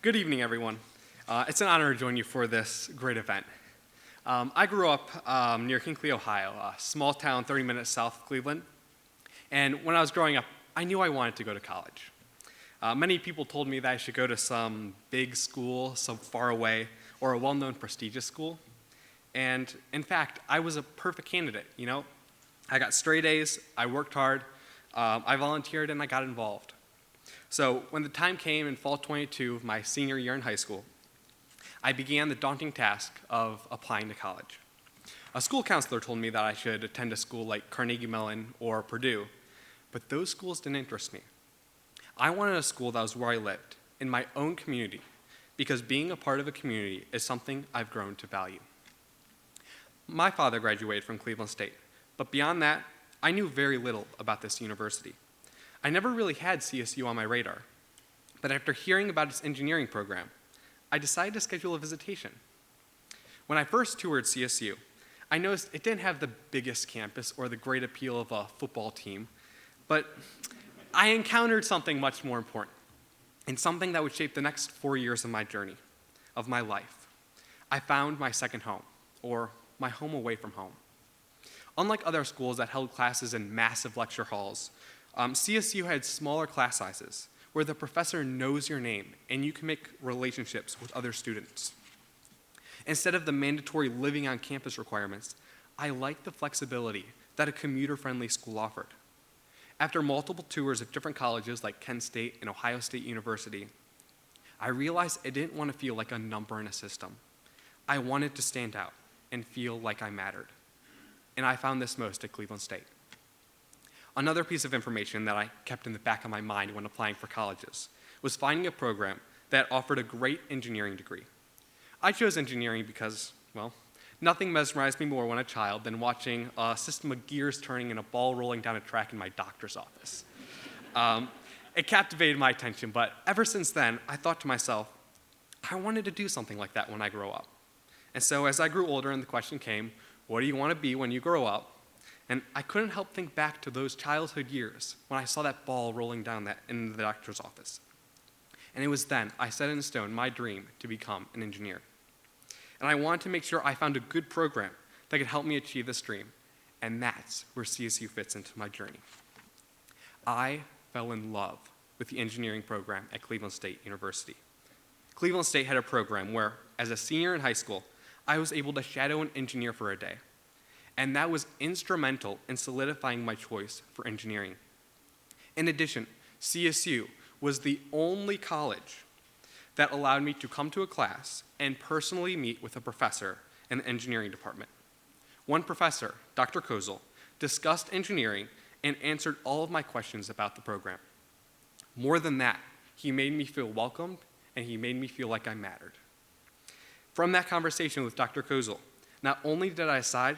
Good evening, everyone. It's an honor to join you for this great event. I grew up near Hinckley, Ohio, a small town 30 minutes south of Cleveland. And when I was growing up, I knew I wanted to go to college. Many people told me that I should go to some big school, some far away, or a well-known prestigious school. And in fact, I was a perfect candidate, I got straight A's, I worked hard, I volunteered, and I got involved. So when the time came in fall 22 of my senior year in high school, I began the daunting task of applying to college. A school counselor told me that I should attend a school like Carnegie Mellon or Purdue, but those schools didn't interest me. I wanted a school that was where I lived, in my own community, because being a part of a community is something I've grown to value. My father graduated from Cleveland State, but beyond that, I knew very little about this university. I never really had CSU on my radar, but after hearing about its engineering program, I decided to schedule a visitation. When I first toured CSU, I noticed it didn't have the biggest campus or the great appeal of a football team, but I encountered something much more important, and something that would shape the next 4 years of my journey, of my life. I found my second home, or my home away from home. Unlike other schools that held classes in massive lecture halls, CSU had smaller class sizes, where the professor knows your name and you can make relationships with other students. Instead of the mandatory living on campus requirements, I liked the flexibility that a commuter-friendly school offered. After multiple tours of different colleges like Kent State and Ohio State University, I realized I didn't want to feel like a number in a system. I wanted to stand out and feel like I mattered. And I found this most at Cleveland State. Another piece of information that I kept in the back of my mind when applying for colleges was finding a program that offered a great engineering degree. I chose engineering because, well, nothing mesmerized me more when a child than watching a system of gears turning and a ball rolling down a track in my doctor's office. It captivated my attention, but ever since then, I thought to myself, I wanted to do something like that when I grow up. And so as I grew older and the question came, what do you want to be when you grow up? And I couldn't help think back to those childhood years when I saw that ball rolling down in the doctor's office. And it was then I set in stone my dream to become an engineer. And I wanted to make sure I found a good program that could help me achieve this dream. And that's where CSU fits into my journey. I fell in love with the engineering program at Cleveland State University. Cleveland State had a program where, as a senior in high school, I was able to shadow an engineer for a day. And that was instrumental in solidifying my choice for engineering. In addition, CSU was the only college that allowed me to come to a class and personally meet with a professor in the engineering department. One professor, Dr. Kozel, discussed engineering and answered all of my questions about the program. More than that, he made me feel welcomed and he made me feel like I mattered. From that conversation with Dr. Kozel, not only did I decide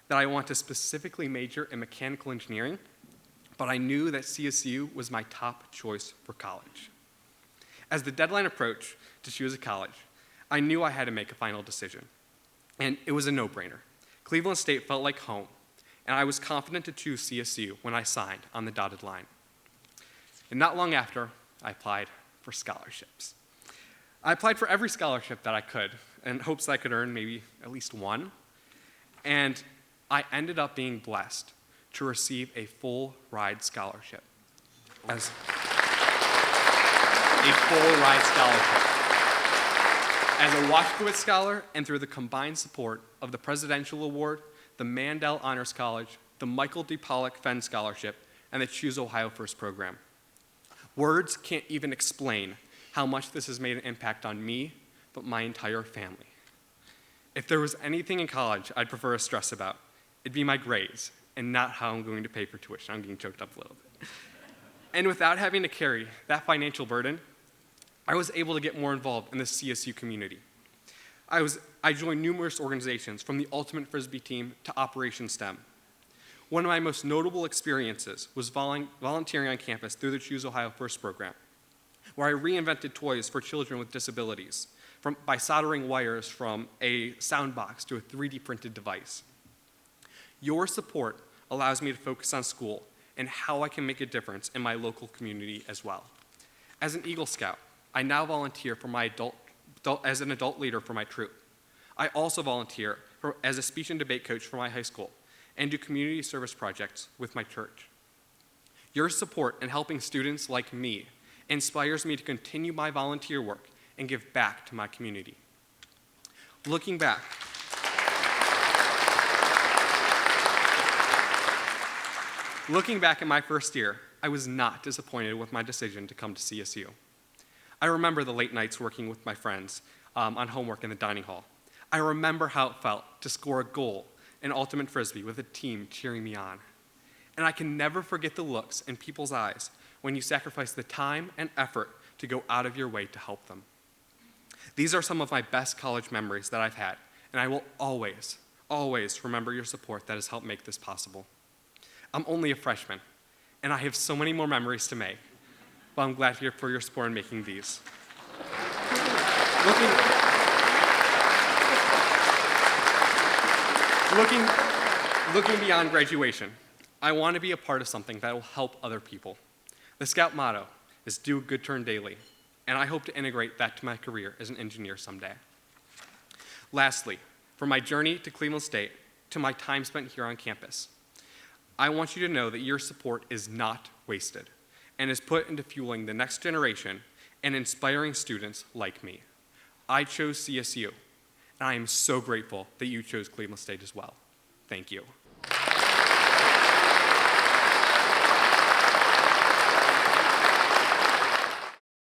that I want to specifically major in mechanical engineering, but I knew that CSU was my top choice for college. As the deadline approached to choose a college, I knew I had to make a final decision. And it was a no-brainer. Cleveland State felt like home, and I was confident to choose CSU when I signed on the dotted line. And not long after, I applied for scholarships. I applied for every scholarship that I could in hopes that I could earn maybe at least one. And I ended up being blessed to receive a full ride scholarship. As a Washkowitz Scholar, and through the combined support of the Presidential Award, the Mandel Honors College, the Michael D. Pollack Fenn Scholarship, and the Choose Ohio First program. Words can't even explain how much this has made an impact on me, but my entire family. If there was anything in college I'd prefer to stress about, it'd be my grades, and not how I'm going to pay for tuition. I'm getting choked up a little bit. And without having to carry that financial burden, I was able to get more involved in the CSU community. I joined numerous organizations, from the Ultimate Frisbee team to Operation STEM. One of my most notable experiences was volunteering on campus through the Choose Ohio First program, where I reinvented toys for children with disabilities by soldering wires from a sound box to a 3D printed device. Your support allows me to focus on school and how I can make a difference in my local community as well. As an Eagle Scout, I now volunteer for my as an adult leader for my troop. I also volunteer as a speech and debate coach for my high school and do community service projects with my church. Your support in helping students like me inspires me to continue my volunteer work and give back to my community. Looking back at my first year, I was not disappointed with my decision to come to CSU. I remember the late nights working with my friends on homework in the dining hall. I remember how it felt to score a goal in ultimate frisbee with a team cheering me on. And I can never forget the looks in people's eyes when you sacrifice the time and effort to go out of your way to help them. These are some of my best college memories that I've had, and I will always, always remember your support that has helped make this possible. I'm only a freshman, and I have so many more memories to make, but I'm glad for your support in making these. Looking beyond graduation, I want to be a part of something that will help other people. The Scout motto is do a good turn daily, and I hope to integrate that to my career as an engineer someday. Lastly, from my journey to Cleveland State to my time spent here on campus, I want you to know that your support is not wasted and is put into fueling the next generation and inspiring students like me. I chose CSU, and I am so grateful that you chose Cleveland State as well. Thank you.